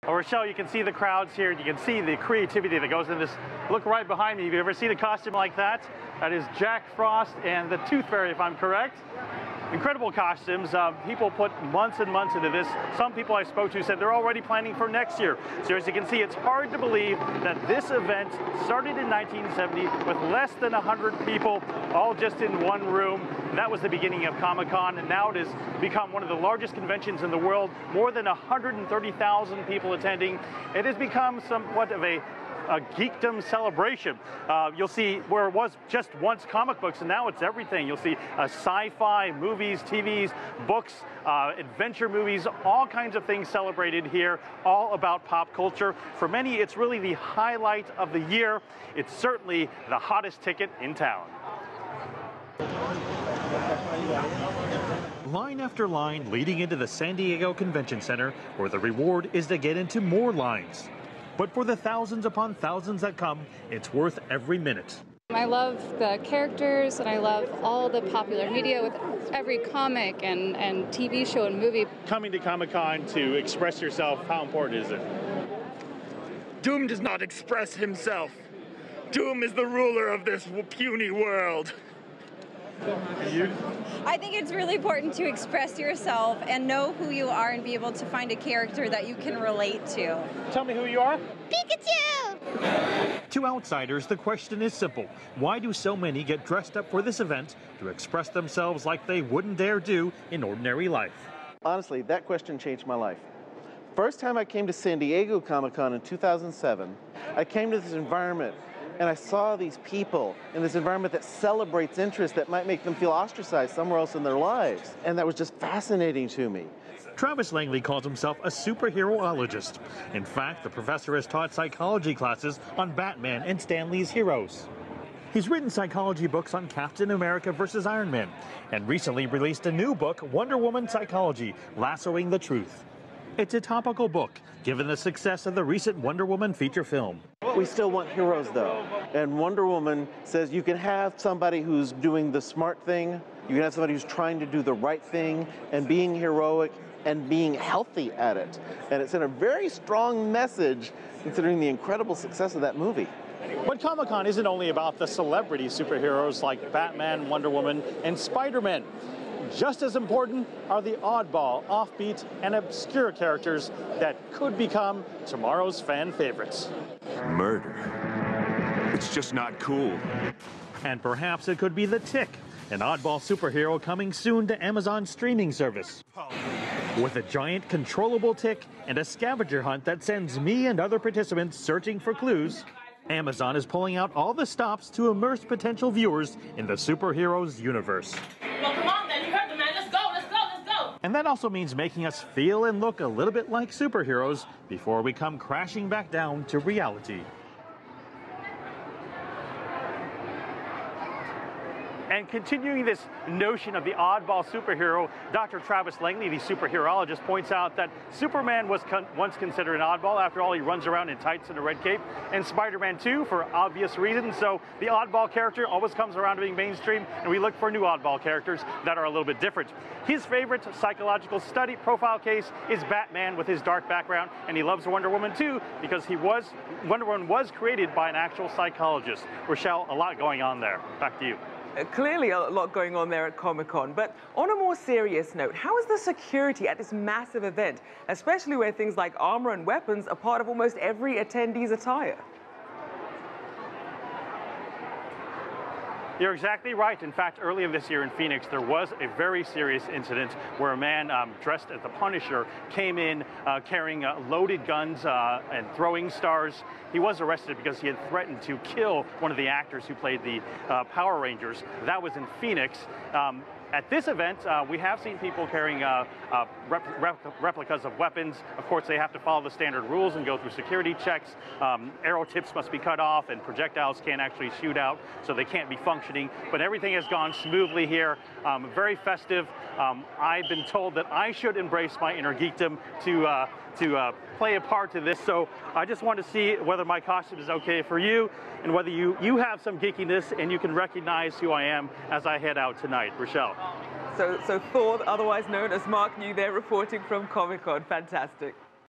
Well, Rochelle, you can see the crowds here. You can see the creativity that goes in this. Look right behind me. Have you ever seen a costume like that? That is Jack Frost and the Tooth Fairy, if I'm correct. Incredible costumes. People put months and months into this. Some people I spoke to said they're already planning for next year. So as you can see, it's hard to believe that this event started in 1970 with less than 100 people, all just in one room. And that was the beginning of Comic-Con, and now it has become one of the largest conventions in the world, more than 130,000 people attending. It has become somewhat of a geekdom celebration. You'll see where it was just once comic books, and now it's everything. You'll see sci-fi, movies, TVs, books, adventure movies, all kinds of things celebrated here, all about pop culture. For many, it's really the highlight of the year. It's certainly the hottest ticket in town. Line after line leading into the San Diego Convention Center, where the reward is to get into more lines. But for the thousands upon thousands that come, it's worth every minute. I love the characters, and I love all the popular media with every comic and TV show and movie. Coming to Comic-Con to express yourself, how important is it? Doom does not express himself. Doom is the ruler of this puny world. I think it's really important to express yourself and know who you are and be able to find a character that you can relate to. Tell me who you are. Pikachu! To outsiders, the question is simple. Why do so many get dressed up for this event to express themselves like they wouldn't dare do in ordinary life? Honestly, that question changed my life. First time I came to San Diego Comic-Con in 2007, I came to this environment and I saw these people in this environment that celebrates interests that might make them feel ostracized somewhere else in their lives. And that was just fascinating to me. Travis Langley calls himself a superheroologist. In fact, the professor has taught psychology classes on Batman and Stan Lee's heroes. He's written psychology books on Captain America versus Iron Man, and recently released a new book, Wonder Woman Psychology, Lassoing the Truth. It's a topical book, given the success of the recent Wonder Woman feature film. We still want heroes, though. And Wonder Woman says you can have somebody who's doing the smart thing, you can have somebody who's trying to do the right thing, and being heroic, and being healthy at it. And it's in a very strong message, considering the incredible success of that movie. But Comic-Con isn't only about the celebrity superheroes like Batman, Wonder Woman, and Spider-Man. Just as important are the oddball, offbeat, and obscure characters that could become tomorrow's fan favorites. Murder. It's just not cool. And perhaps it could be the Tick, an oddball superhero coming soon to Amazon's streaming service. With a giant controllable tick and a scavenger hunt that sends me and other participants searching for clues, Amazon is pulling out all the stops to immerse potential viewers in the superheroes universe. Well, come on then, you heard the man. Let's go, let's go, let's go. And that also means making us feel and look a little bit like superheroes before we come crashing back down to reality. And continuing this notion of the oddball superhero, Dr. Travis Langley, the superheroologist, points out that Superman was once considered an oddball. After all, he runs around in tights and a red cape. And Spider-Man too, for obvious reasons. So the oddball character always comes around to being mainstream, and we look for new oddball characters that are a little bit different. His favorite psychological study profile case is Batman with his dark background, and he loves Wonder Woman too, because Wonder Woman was created by an actual psychologist. Rochelle, a lot going on there. Back to you. Clearly a lot going on there at Comic-Con, but on a more serious note, how is the security at this massive event, especially where things like armor and weapons are part of almost every attendee's attire? You're exactly right. In fact, earlier this year in Phoenix, there was a very serious incident where a man dressed as the Punisher came in carrying loaded guns and throwing stars. He was arrested because he had threatened to kill one of the actors who played the Power Rangers. That was in Phoenix. At this event, we have seen people carrying replicas of weapons. Of course, they have to follow the standard rules and go through security checks. Arrow tips must be cut off, and projectiles can't actually shoot out, so they can't be functioning. But everything has gone smoothly here. Very festive. I've been told that I should embrace my inner geekdom to play a part in this. So I just want to see whether my costume is okay for you, and whether you have some geekiness and you can recognize who I am as I head out tonight. Rochelle. So Thor, otherwise known as Mark New there, reporting from Comic-Con. Fantastic.